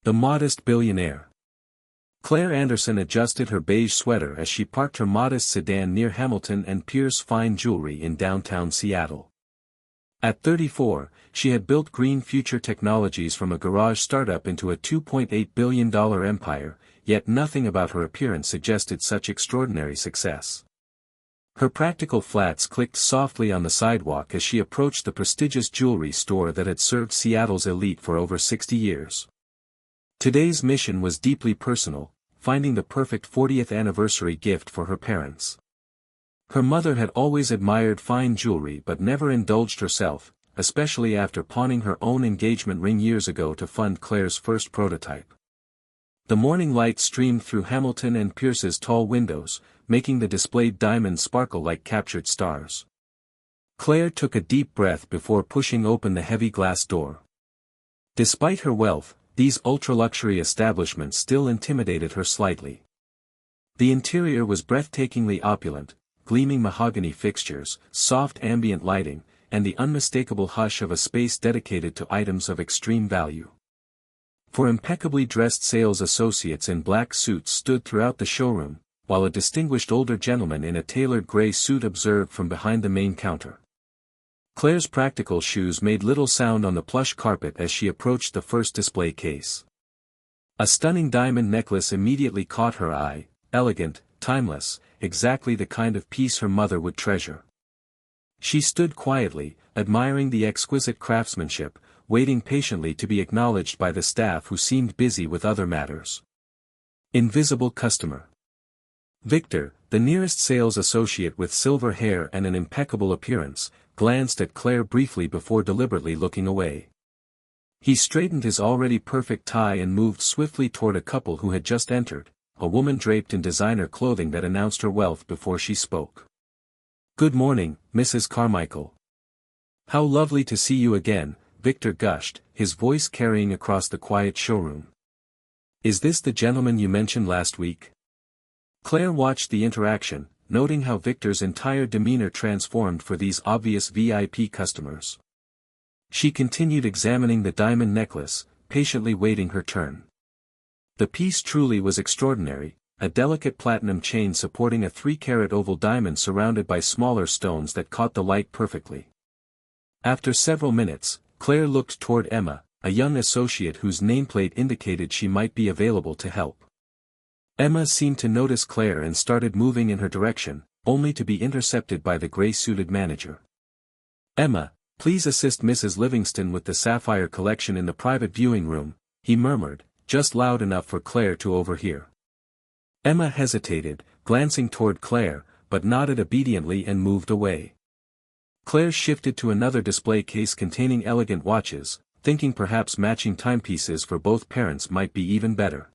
The modest billionaire. Claire Anderson adjusted her beige sweater as she parked her modest sedan near Hamilton and Pierce Fine Jewelry in downtown Seattle. At 34, she had built Green Future Technologies from a garage startup into a $2.8 billion empire, yet nothing about her appearance suggested such extraordinary success. Her practical flats clicked softly on the sidewalk as she approached the prestigious jewelry store that had served Seattle's elite for over 60 years. Today's mission was deeply personal, finding the perfect 40th anniversary gift for her parents. Her mother had always admired fine jewelry but never indulged herself, especially after pawning her own engagement ring years ago to fund Claire's first prototype. The morning light streamed through Hamilton and Pierce's tall windows, making the displayed diamonds sparkle like captured stars. Claire took a deep breath before pushing open the heavy glass door. Despite her wealth, these ultra-luxury establishments still intimidated her slightly. The interior was breathtakingly opulent, gleaming mahogany fixtures, soft ambient lighting, and the unmistakable hush of a space dedicated to items of extreme value. Four impeccably dressed sales associates in black suits stood throughout the showroom, while a distinguished older gentleman in a tailored gray suit observed from behind the main counter. Claire's practical shoes made little sound on the plush carpet as she approached the first display case. A stunning diamond necklace immediately caught her eye, elegant, timeless, exactly the kind of piece her mother would treasure. She stood quietly, admiring the exquisite craftsmanship, waiting patiently to be acknowledged by the staff who seemed busy with other matters. Invisible customer. Victor, the nearest sales associate with silver hair and an impeccable appearance, glanced at Claire briefly before deliberately looking away. He straightened his already perfect tie and moved swiftly toward a couple who had just entered, a woman draped in designer clothing that announced her wealth before she spoke. "Good morning, Mrs. Carmichael. How lovely to see you again," Victor gushed, his voice carrying across the quiet showroom. "Is this the gentleman you mentioned last week?" Claire watched the interaction, noting how Victor's entire demeanor transformed for these obvious VIP customers. She continued examining the diamond necklace, patiently waiting her turn. The piece truly was extraordinary, a delicate platinum chain supporting a 3-carat oval diamond surrounded by smaller stones that caught the light perfectly. After several minutes, Claire looked toward Emma, a young associate whose nameplate indicated she might be available to help. Emma seemed to notice Claire and started moving in her direction, only to be intercepted by the gray-suited manager. "Emma, please assist Mrs. Livingston with the sapphire collection in the private viewing room," he murmured, just loud enough for Claire to overhear. Emma hesitated, glancing toward Claire, but nodded obediently and moved away. Claire shifted to another display case containing elegant watches, thinking perhaps matching timepieces for both parents might be even better.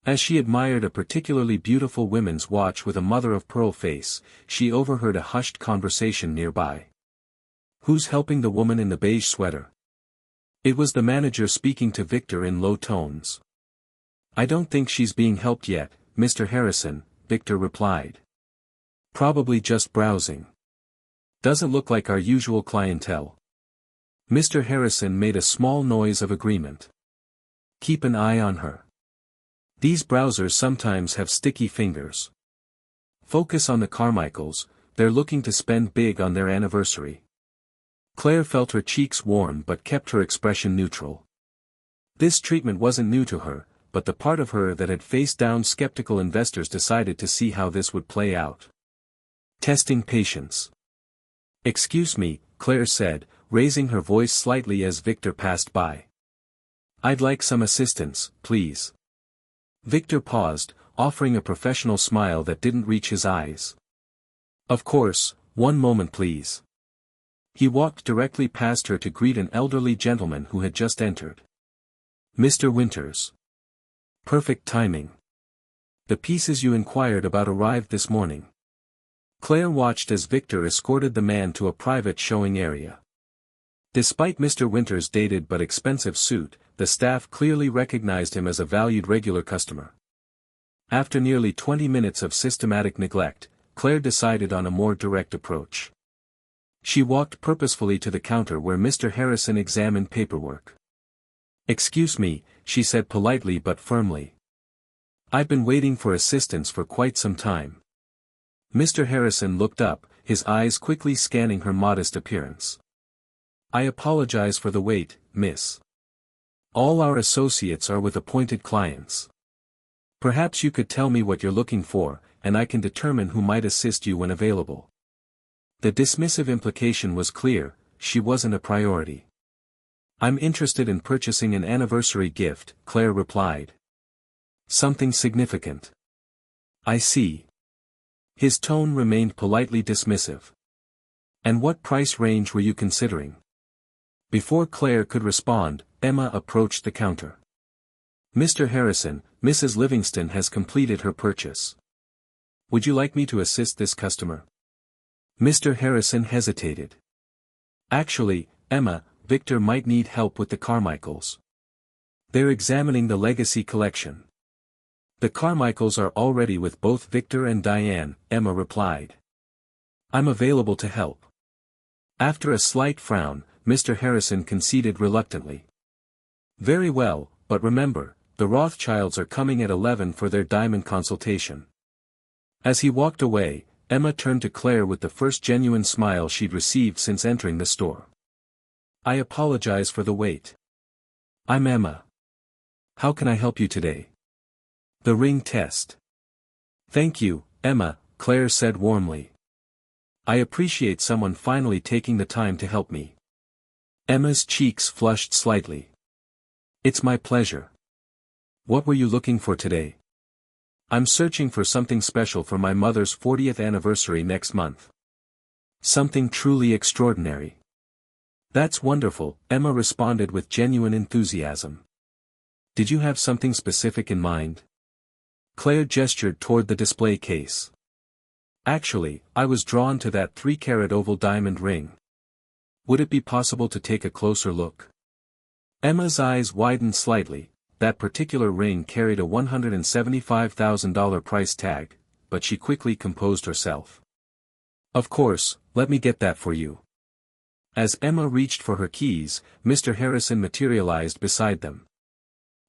As she admired a particularly beautiful women's watch with a mother-of-pearl face, she overheard a hushed conversation nearby. "Who's helping the woman in the beige sweater?" It was the manager speaking to Victor in low tones. "I don't think she's being helped yet, Mr. Harrison," Victor replied. "Probably just browsing. Doesn't look like our usual clientele." Mr. Harrison made a small noise of agreement. "Keep an eye on her. These browsers sometimes have sticky fingers. Focus on the Carmichaels, they're looking to spend big on their anniversary." Claire felt her cheeks warm but kept her expression neutral. This treatment wasn't new to her, but the part of her that had faced down skeptical investors decided to see how this would play out. Testing patience. "Excuse me," Claire said, raising her voice slightly as Victor passed by. "I'd like some assistance, please." Victor paused, offering a professional smile that didn't reach his eyes. "Of course, one moment please." He walked directly past her to greet an elderly gentleman who had just entered. "Mr. Winters. Perfect timing. The pieces you inquired about arrived this morning." Claire watched as Victor escorted the man to a private showing area. Despite Mr. Winters' dated but expensive suit, the staff clearly recognized him as a valued regular customer. After nearly 20 minutes of systematic neglect, Claire decided on a more direct approach. She walked purposefully to the counter where Mr. Harrison examined paperwork. "Excuse me," she said politely but firmly. "I've been waiting for assistance for quite some time." Mr. Harrison looked up, his eyes quickly scanning her modest appearance. "I apologize for the wait, miss. All our associates are with appointed clients. Perhaps you could tell me what you're looking for, and I can determine who might assist you when available." The dismissive implication was clear, she wasn't a priority. "I'm interested in purchasing an anniversary gift," Claire replied. "Something significant." "I see." His tone remained politely dismissive. "And what price range were you considering?" Before Claire could respond, Emma approached the counter. "Mr. Harrison, Mrs. Livingston has completed her purchase. Would you like me to assist this customer?" Mr. Harrison hesitated. "Actually, Emma, Victor might need help with the Carmichaels. They're examining the legacy collection." "The Carmichaels are already with both Victor and Diane," Emma replied. "I'm available to help." After a slight frown, Mr. Harrison conceded reluctantly. "Very well, but remember, the Rothschilds are coming at 11 for their diamond consultation." As he walked away, Emma turned to Claire with the first genuine smile she'd received since entering the store. "I apologize for the wait. I'm Emma. How can I help you today?" "The ring test." "Thank you, Emma," Claire said warmly. "I appreciate someone finally taking the time to help me." Emma's cheeks flushed slightly. "It's my pleasure. What were you looking for today?" "I'm searching for something special for my mother's 40th anniversary next month. Something truly extraordinary." "That's wonderful," Emma responded with genuine enthusiasm. "Did you have something specific in mind?" Claire gestured toward the display case. "Actually, I was drawn to that 3-carat oval diamond ring. Would it be possible to take a closer look?" Emma's eyes widened slightly. That particular ring carried a $175,000 price tag, but she quickly composed herself. "Of course, let me get that for you." As Emma reached for her keys, Mr. Harrison materialized beside them.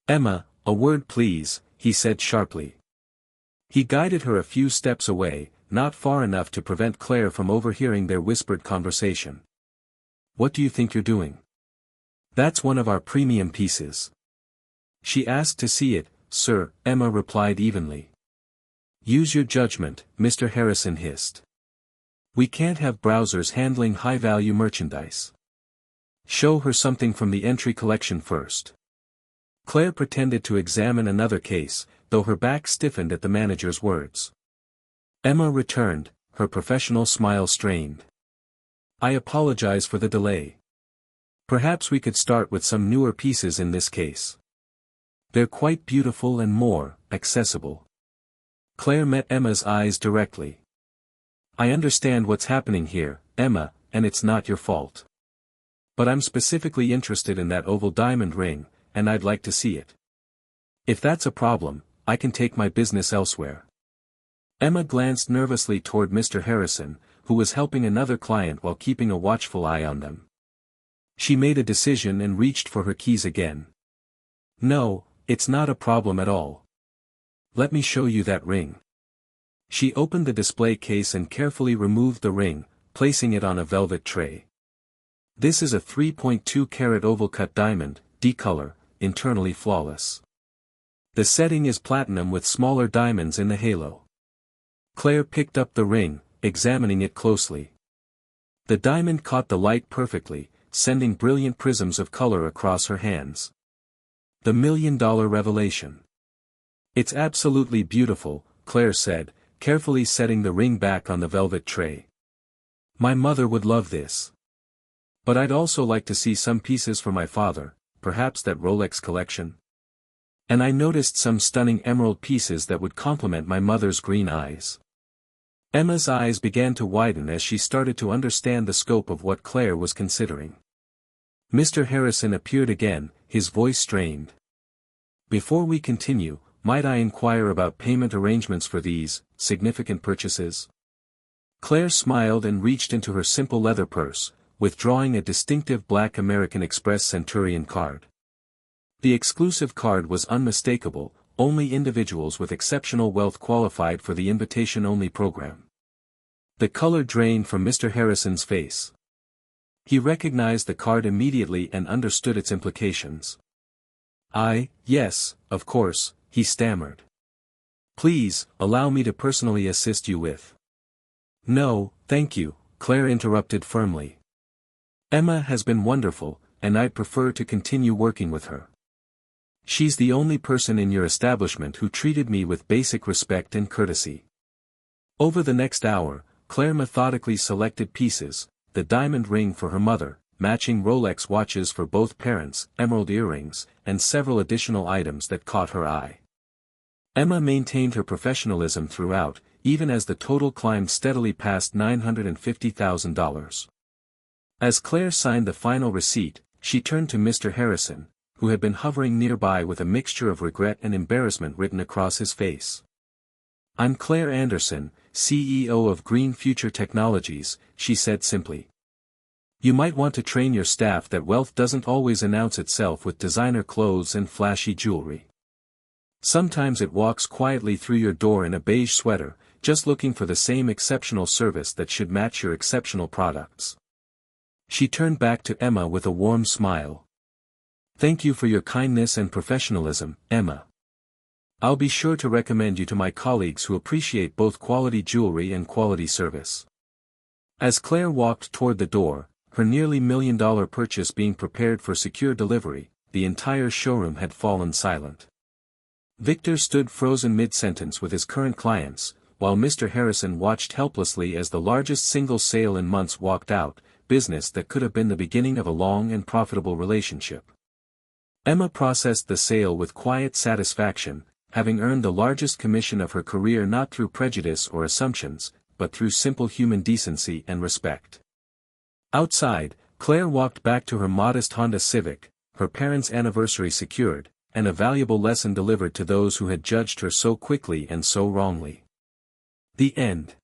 "Emma, a word please," he said sharply. He guided her a few steps away, not far enough to prevent Claire from overhearing their whispered conversation. "What do you think you're doing?" "That's one of our premium pieces." "She asked to see it, sir," Emma replied evenly. "Use your judgment," Mr. Harrison hissed. "We can't have browsers handling high-value merchandise. Show her something from the entry collection first." Claire pretended to examine another case, though her back stiffened at the manager's words. Emma returned, her professional smile strained. "I apologize for the delay. Perhaps we could start with some newer pieces in this case. They're quite beautiful and more accessible." Claire met Emma's eyes directly. "I understand what's happening here, Emma, and it's not your fault. But I'm specifically interested in that oval diamond ring, and I'd like to see it. If that's a problem, I can take my business elsewhere." Emma glanced nervously toward Mr. Harrison, who was helping another client while keeping a watchful eye on them. She made a decision and reached for her keys again. "No, it's not a problem at all. Let me show you that ring." She opened the display case and carefully removed the ring, placing it on a velvet tray. "This is a 3.2-carat oval-cut diamond, D-color, internally flawless. The setting is platinum with smaller diamonds in the halo." Claire picked up the ring, examining it closely. The diamond caught the light perfectly, sending brilliant prisms of color across her hands. The million-dollar revelation. "It's absolutely beautiful," Claire said, carefully setting the ring back on the velvet tray. "My mother would love this. But I'd also like to see some pieces for my father, perhaps that Rolex collection. And I noticed some stunning emerald pieces that would complement my mother's green eyes." Emma's eyes began to widen as she started to understand the scope of what Claire was considering. Mr. Harrison appeared again, his voice strained. "Before we continue, might I inquire about payment arrangements for these significant purchases?" Claire smiled and reached into her simple leather purse, withdrawing a distinctive black American Express Centurion card. The exclusive card was unmistakable, only individuals with exceptional wealth qualified for the invitation-only program. The color drained from Mr. Harrison's face. He recognized the card immediately and understood its implications. Yes, of course, he stammered. Please, allow me to personally assist you with. No, thank you, Claire interrupted firmly. Emma has been wonderful, and I'd prefer to continue working with her. She's the only person in your establishment who treated me with basic respect and courtesy. Over the next hour, Claire methodically selected pieces, the diamond ring for her mother, matching Rolex watches for both parents, emerald earrings, and several additional items that caught her eye. Emma maintained her professionalism throughout, even as the total climbed steadily past $950,000. As Claire signed the final receipt, she turned to Mr. Harrison, who had been hovering nearby with a mixture of regret and embarrassment written across his face. I'm Claire Anderson, CEO of Green Future Technologies, she said simply. You might want to train your staff that wealth doesn't always announce itself with designer clothes and flashy jewelry. Sometimes it walks quietly through your door in a beige sweater, just looking for the same exceptional service that should match your exceptional products. She turned back to Emma with a warm smile. Thank you for your kindness and professionalism, Emma. I'll be sure to recommend you to my colleagues who appreciate both quality jewelry and quality service. As Claire walked toward the door, her nearly $1 million purchase being prepared for secure delivery, the entire showroom had fallen silent. Victor stood frozen mid-sentence with his current clients, while Mr. Harrison watched helplessly as the largest single sale in months walked out, business that could have been the beginning of a long and profitable relationship. Emma processed the sale with quiet satisfaction, having earned the largest commission of her career not through prejudice or assumptions, but through simple human decency and respect. Outside, Claire walked back to her modest Honda Civic, her parents' anniversary secured, and a valuable lesson delivered to those who had judged her so quickly and so wrongly. The end.